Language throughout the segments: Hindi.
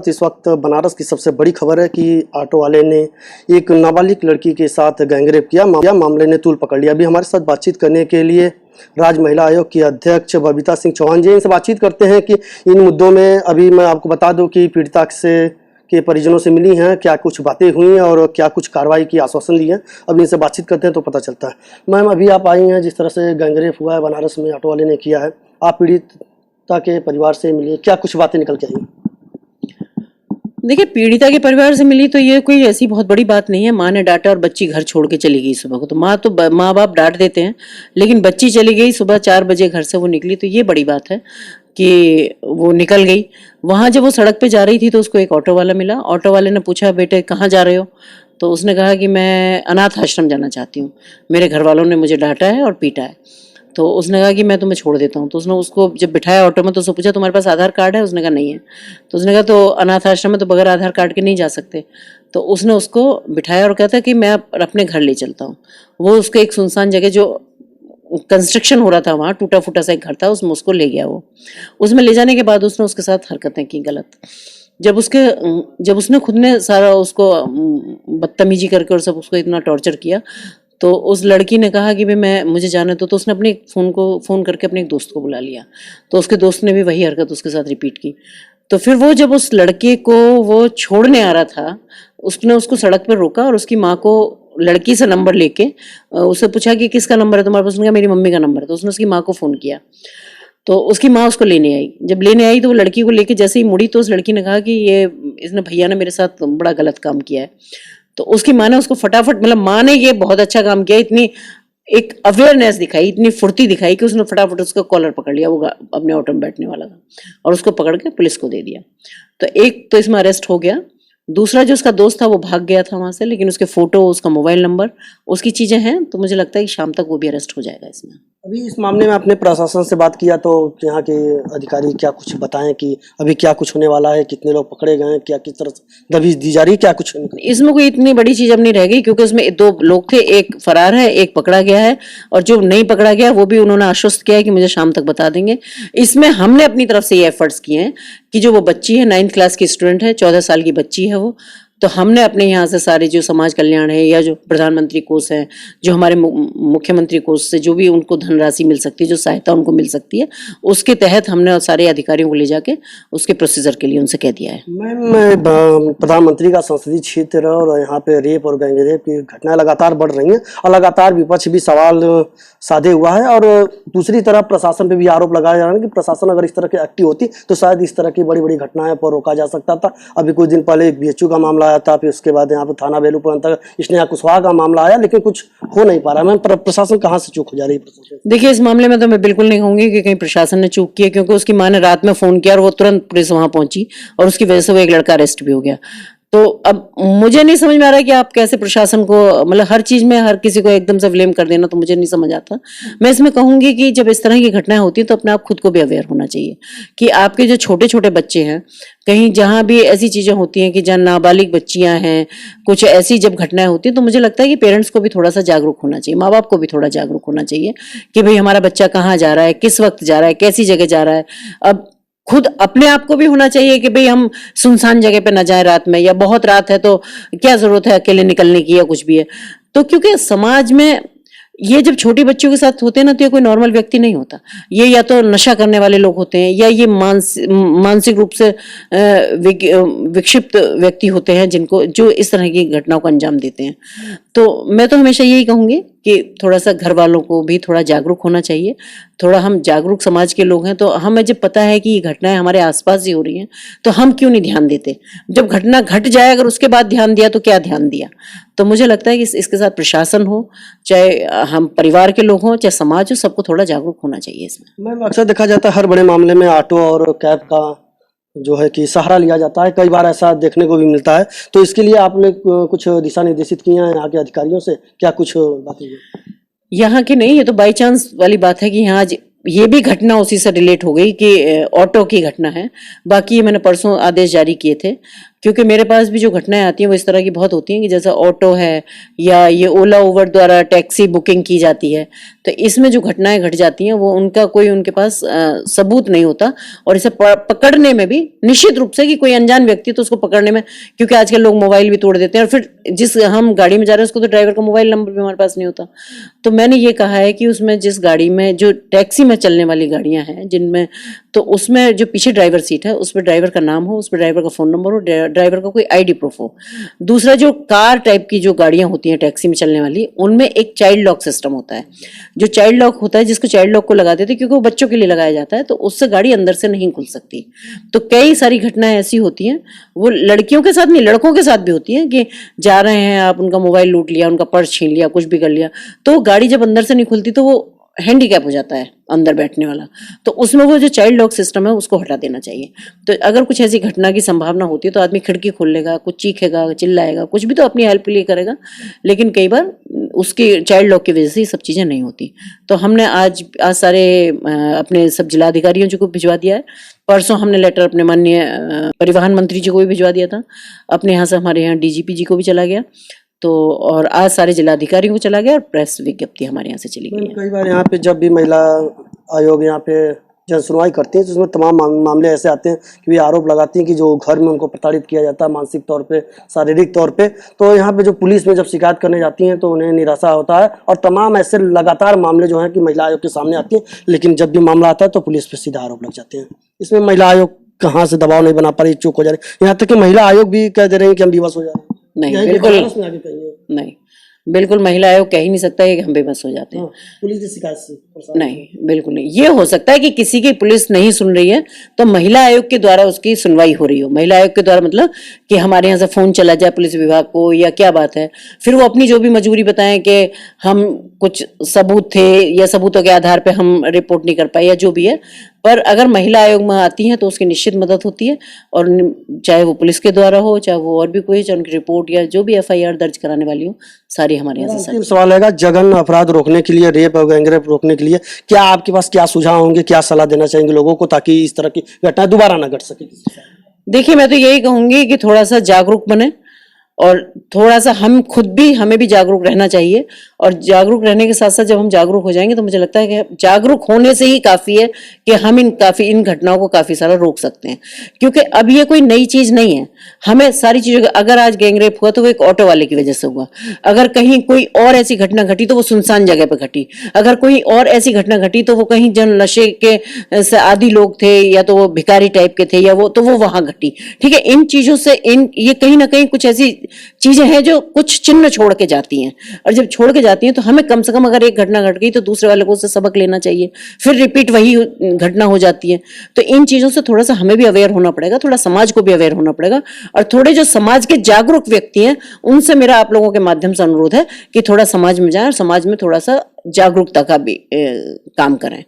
भारत इस वक्त बनारस की सबसे बड़ी खबर है कि ऑटो वाले ने एक नाबालिग लड़की के साथ गैंगरेप किया। मामले ने तूल पकड़ लिया। अभी हमारे साथ बातचीत करने के लिए राज्य महिला आयोग की अध्यक्ष बबीता सिंह चौहान जी, इनसे बातचीत करते हैं कि इन मुद्दों में अभी मैं आपको बता दूं कि पीड़िता से के परिजनों से मिली हैं, क्या कुछ बातें हुई हैं और क्या कुछ कार्रवाई की आश्वासन दिए हैं। अब इनसे बातचीत करते हैं तो पता चलता है। मैम, अभी आप आई हैं, जिस तरह से गैंगरेप हुआ है बनारस में, ऑटो वाले ने किया है, आप पीड़िता के परिवार से मिली, क्या कुछ बातें निकल के आई? देखिए, पीड़िता के परिवार से मिली तो ये कोई ऐसी बहुत बड़ी बात नहीं है। माँ ने डांटा और बच्ची घर छोड़ के चली गई सुबह को। तो माँ बाप डांट देते हैं, लेकिन बच्ची चली गई सुबह 4 बजे घर से वो निकली, तो ये बड़ी बात है कि वो निकल गई। वहाँ जब वो सड़क पे जा रही थी तो उसको एक ऑटो वाला मिला। ऑटो वाले ने पूछा, बेटे कहाँ जा रहे हो? तो उसने कहा कि मैं अनाथ आश्रम जाना चाहती हूँ, मेरे घर वालों ने मुझे डांटा है और पीटा है। तो उसने कहा कि मैं तुम्हें छोड़ देता हूँ। तो उसने उसको जब बिठाया ऑटो में तो उससे पूछा, तुम्हारे पास आधार कार्ड है? उसने कहा नहीं है। तो उसने कहा तो अनाथ आश्रम में तो बगैर आधार कार्ड के नहीं जा सकते। तो उसने उसको बिठाया और कहता कि मैं अपने घर ले चलता हूँ। वो उसको एक सुनसान जगह, जो कंस्ट्रक्शन हो रहा था वहाँ, टूटा फूटा सा एक घर था, उसमें उसको ले गया। वो उसमें ले जाने के बाद उसने उसके साथ हरकतें की गलत। जब उसने खुद ने सारा उसको बदतमीजी करके और सब उसको इतना टॉर्चर किया, तो उस लड़की ने कहा कि भाई मुझे जाना है। तो उसने अपने फ़ोन करके अपने एक दोस्त को बुला लिया। तो उसके दोस्त ने भी वही हरकत उसके साथ रिपीट की। तो फिर वो जब उस लड़के को वो छोड़ने आ रहा था, उसने उसको सड़क पर रोका और उसकी माँ को लड़की से नंबर लेके उससे पूछा कि किसका नंबर है तुम्हारे पास? उसने कहा मेरी मम्मी का नंबर है। तो उसने उसकी माँ को फ़ोन किया। तो उसकी माँ उसको लेने आई। जब लेने आई तो वो लड़की को लेके जैसे ही मुड़ी तो उस लड़की ने कहा कि इसने भैया ने मेरे साथ बड़ा गलत काम किया है। तो उसकी माँ ने उसको फटाफट, मतलब माँ ने ये बहुत अच्छा काम किया, इतनी एक अवेयरनेस दिखाई, इतनी फुर्ती दिखाई कि उसने फटाफट उसका कॉलर पकड़ लिया, वो अपने ऑटो में बैठने वाला था, और उसको पकड़ के पुलिस को दे दिया। तो एक तो इसमें अरेस्ट हो गया। दूसरा जो उसका दोस्त था वो भाग गया था वहां से, लेकिन उसके फोटो, उसका मोबाइल नंबर, उसकी चीजें हैं। तो मुझे लगता है कि शाम तक वो भी अरेस्ट हो जाएगा इसमें। अभी इस मामले में आपने प्रशासन से बात किया तो यहाँ के अधिकारी क्या कुछ बताएं कि अभी क्या कुछ होने वाला है, कितने लोग पकड़े गए हैं, क्या किस तरह से दबिश दी जा रही है, क्या कुछ? इसमें कोई इतनी बड़ी चीज अब नहीं रह गई, क्योंकि उसमें 2 लोग थे, एक फरार है, एक पकड़ा गया है, और जो नहीं पकड़ा गया वो भी उन्होंने आश्वस्त किया है कि मुझे शाम तक बता देंगे। इसमें हमने अपनी तरफ से ये एफर्ट्स किए हैं कि जो वो बच्ची है, 9th क्लास की स्टूडेंट है, 14 साल की बच्ची है वो, तो हमने अपने यहाँ से सारे जो समाज कल्याण है या जो प्रधानमंत्री कोष है, जो हमारे मुख्यमंत्री कोष से जो भी उनको धनराशि मिल सकती है, जो सहायता उनको मिल सकती है, उसके तहत हमने सारे अधिकारियों को ले जाके उसके प्रोसीजर के लिए उनसे कह दिया है। मैम, प्रधानमंत्री का संसदीय क्षेत्र और यहाँ पे रेप और गैंगरेप की घटनाएं लगातार बढ़ रही हैं और लगातार विपक्ष भी सवाल साधे हुआ है, और दूसरी तरफ प्रशासन पे भी आरोप लगाया जा रहा है कि प्रशासन अगर इस तरह की एक्टिव होती तो शायद इस तरह की बड़ी बड़ी घटनाएं पर रोका जा सकता था। अभी कुछ दिन पहले एक BHU का मामला आया था, फिर उसके बाद यहाँ पे थाना बेलूपुर अंतर्गत स्नेहा कुशवाहा का मामला आया, लेकिन कुछ हो नहीं पा रहा। मैम, प्रशासन कहाँ से चूक हो जा रही है? देखिए, इस मामले में तो मैं बिल्कुल नहीं कहूंगी कि कहीं प्रशासन ने चूक की है, क्योंकि उसकी माँ ने रात में फोन किया और वो तुरंत पुलिस वहां पहुंची, और उसकी वजह से वो एक लड़का अरेस्ट भी हो गया। तो अब मुझे नहीं समझ में आ रहा है कि आप कैसे प्रशासन को, मतलब हर चीज में हर किसी को एकदम से ब्लेम कर देना, तो मुझे नहीं समझ आता। मैं इसमें कहूंगी कि जब इस तरह की घटनाएं होती है तो अपने आप खुद को भी अवेयर होना चाहिए कि आपके जो छोटे छोटे बच्चे हैं, कहीं जहां भी ऐसी चीजें होती हैं कि जहां नाबालिग बच्चियां हैं, कुछ ऐसी जब घटनाएं होती हैं, तो मुझे लगता है कि पेरेंट्स को भी थोड़ा सा जागरूक होना चाहिए, माँ बाप को भी थोड़ा जागरूक होना चाहिए कि भाई हमारा बच्चा कहाँ जा रहा है, किस वक्त जा रहा है, कैसी जगह जा रहा है। अब खुद अपने आप को भी होना चाहिए कि भाई हम सुनसान जगह पे ना जाए रात में, या बहुत रात है तो क्या जरूरत है अकेले निकलने की, या कुछ भी है तो। क्योंकि समाज में ये जब छोटी बच्चियों के साथ होते हैं ना, तो ये कोई नॉर्मल व्यक्ति नहीं होता, ये या तो नशा करने वाले लोग होते हैं, या ये मानसिक रूप से विक्षिप्त व्यक्ति होते हैं, जो इस तरह की घटनाओं को अंजाम देते हैं। तो मैं तो हमेशा यही कहूंगी कि थोड़ा सा घर वालों को भी थोड़ा जागरूक होना चाहिए। थोड़ा हम जागरूक समाज के लोग हैं, तो हमें जब पता है कि ये घटनाएं हमारे आसपास ही हो रही हैं, तो हम क्यों नहीं ध्यान देते? जब घटना घट जाए अगर उसके बाद ध्यान दिया तो क्या ध्यान दिया? तो मुझे लगता है कि इसके साथ प्रशासन हो, चाहे हम परिवार के लोग हों, चाहे समाज हो, सबको थोड़ा जागरूक होना चाहिए इसमें। मैम, अक्सर देखा जाता है हर बड़े मामले में ऑटो और कैब का जो है कि सहारा लिया जाता है, कई बार ऐसा देखने को भी मिलता है। तो इसके लिए आपने कुछ दिशा निर्देशित किए हैं यहाँ के अधिकारियों से, क्या कुछ बातें? यहाँ की नहीं, ये तो बाई चांस वाली बात है कि यहाँ आज ये भी घटना उसी से रिलेट हो गई कि ऑटो की घटना है। बाकी मैंने परसों आदेश जारी किए थे क्योंकि मेरे पास भी जो घटनाएं आती हैं वो इस तरह की बहुत होती हैं कि जैसा ऑटो है या ये ओला उबर द्वारा टैक्सी बुकिंग की जाती है, तो इसमें जो घटनाएं घट जाती हैं वो उनका कोई उनके पास सबूत नहीं होता, और इसे पकड़ने में भी निश्चित रूप से कि कोई अनजान व्यक्ति तो उसको पकड़ने में, क्योंकि आजकल लोग मोबाइल भी तोड़ देते हैं, और फिर जिस हम गाड़ी में जा रहे हैं उसको तो ड्राइवर का मोबाइल नंबर भी हमारे पास नहीं होता। तो मैंने ये कहा है कि उसमें जिस गाड़ी में जो टैक्सी में चलने वाली गाड़ियां हैं जिनमें, तो उसमें जो पीछे ड्राइवर सीट है उस पर ड्राइवर का नाम हो, उस पर ड्राइवर का फोन नंबर हो, ड्राइवर का कोई आईडी प्रूफ हो। दूसरा, जो कार टाइप की जो गाड़ियां होती हैं टैक्सी में चलने वाली, उनमें एक चाइल्ड लॉक सिस्टम होता है। जो चाइल्ड लॉक होता है, जिसको चाइल्ड लॉक को लगा देते हैं क्योंकि वो बच्चों के लिए लगाया जाता है, तो उससे गाड़ी अंदर से नहीं खुल सकती। तो कई सारी घटनाएं ऐसी होती हैं, वो लड़कियों के साथ नहीं लड़कों के साथ भी होती हैं कि जा रहे हैं आप, उनका मोबाइल लूट लिया, उनका पर्स छीन लिया, कुछ भी कर लिया, तो गाड़ी जब अंदर से नहीं खुलती तो वो हैंडीकैप हो जाता है अंदर बैठने वाला। तो उसमें वो जो चाइल्ड लॉक सिस्टम है उसको हटा देना चाहिए। तो अगर कुछ ऐसी घटना की संभावना होती है तो आदमी खिड़की खोल लेगा, कुछ चीखेगा, चिल्लाएगा, कुछ भी तो अपनी हेल्प के लिए करेगा, लेकिन कई बार उसकी चाइल्ड लॉक की वजह से ये सब चीज़ें नहीं होती। तो हमने आज सारे अपने सब जिलाधिकारियों जी को भिजवा दिया है। परसों हमने लेटर अपने माननीय परिवहन मंत्री जी को भी भिजवा दिया था, अपने यहाँ से हमारे यहाँ डीजीपी जी को भी चला गया, तो और आज सारे जिलाधिकारियों को चला गया, और प्रेस विज्ञप्ति हमारे यहाँ से चली गई है। कई बार यहाँ पे जब भी महिला आयोग यहाँ पे जन सुनवाई करती है तो उसमें तमाम मामले ऐसे आते हैं कि वे आरोप लगाती हैं कि जो घर में उनको प्रताड़ित किया जाता है मानसिक तौर पे, शारीरिक तौर पे, तो यहाँ पे जो पुलिस में जब शिकायत करने जाती हैं तो उन्हें निराशा होता है, और तमाम ऐसे लगातार मामले जो हैं कि महिला आयोग के सामने आती हैं, लेकिन जब भी मामला आता है तो पुलिस पे सीधा आरोप लग जाते हैं। इसमें महिला आयोग कहाँ से दबाव नहीं बना पा रही, चुप हो जा रही, यहाँ तक कि महिला आयोग भी कह दे रहे हैं कि हम विवश हो जा रहे हैं। नहीं, बिल्कुल बिल्कुल महिला आयोग कह ही नहीं सकता है कि हम बेबस हो जाते हैं। पुलिस की शिकायत से नहीं, बिल्कुल नहीं। ये हो सकता है कि किसी की पुलिस नहीं सुन रही है तो महिला आयोग के द्वारा उसकी सुनवाई हो रही हो। महिला आयोग के द्वारा मतलब कि हमारे यहाँ से फोन चला जाए पुलिस विभाग को या क्या बात है, फिर वो अपनी जो भी मजबूरी बताएं कि हम कुछ सबूत थे या सबूतों के आधार पे हम रिपोर्ट नहीं कर पाए या जो भी है, पर अगर महिला आयोग में आती हैं तो उसकी निश्चित मदद होती है, और चाहे वो पुलिस के द्वारा हो, चाहे वो और भी कोई, चाहे उनकी रिपोर्ट या जो भी एफआईआर दर्ज कराने वाली हो, सारी हमारे यहाँ से। सवाल है जघन्य अपराध रोकने के लिए, रेप और गैंगरेप रोकने के लिए क्या आपके पास क्या सुझाव होंगे, क्या सलाह देना चाहेंगे लोगों को ताकि इस तरह की घटना दोबारा ना घट सके? देखिए, मैं तो यही कहूंगी कि थोड़ा सा जागरूक बने, और थोड़ा सा हमें भी जागरूक रहना चाहिए, और जागरूक रहने के साथ साथ जब हम जागरूक हो जाएंगे तो मुझे लगता है कि जागरूक होने से ही काफी है कि हम इन घटनाओं को काफी सारा रोक सकते हैं, क्योंकि अब ये कोई नई चीज नहीं है। हमें सारी चीजों का, अगर आज गैंगरेप हुआ तो वो एक ऑटो वाले की वजह से हुआ, अगर कहीं कोई और ऐसी घटना घटी तो वो सुनसान जगह पे घटी, अगर कोई और ऐसी घटना घटी तो वो कहीं जन नशे के से आदी लोग थे या तो वो भिखारी टाइप के थे या वो, तो वो वहां घटी। ठीक है, इन चीजों से ये कहीं ना कहीं कुछ ऐसी चीजें हैं जो कुछ चिन्ह छोड़ के जाती हैं, और जब छोड़ के जाती हैं तो हमें कम से कम अगर एक घटना घट गई तो दूसरे वाले को उससे सबक लेना चाहिए, फिर रिपीट वही घटना हो जाती है। तो इन चीजों से थोड़ा सा हमें भी अवेयर होना पड़ेगा, थोड़ा समाज को भी अवेयर होना पड़ेगा, और थोड़े जो समाज के जागरूक व्यक्ति हैं उनसे मेरा आप लोगों के माध्यम से अनुरोध है कि थोड़ा समाज में जाएं और समाज में थोड़ा सा जागरूकता का भी काम करें।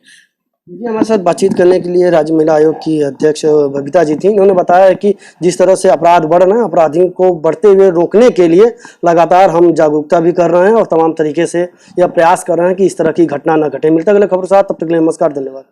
हमारे साथ बातचीत करने के लिए राज्य महिला आयोग की अध्यक्ष बबीता जी थी। इन्होंने बताया कि जिस तरह से अपराध बढ़ रहे हैं, अपराधियों को बढ़ते हुए रोकने के लिए लगातार हम जागरूकता भी कर रहे हैं और तमाम तरीके से यह प्रयास कर रहे हैं कि इस तरह की घटना न घटे। मिलता अगले खबर के साथ, तब तक के लिए नमस्कार, धन्यवाद।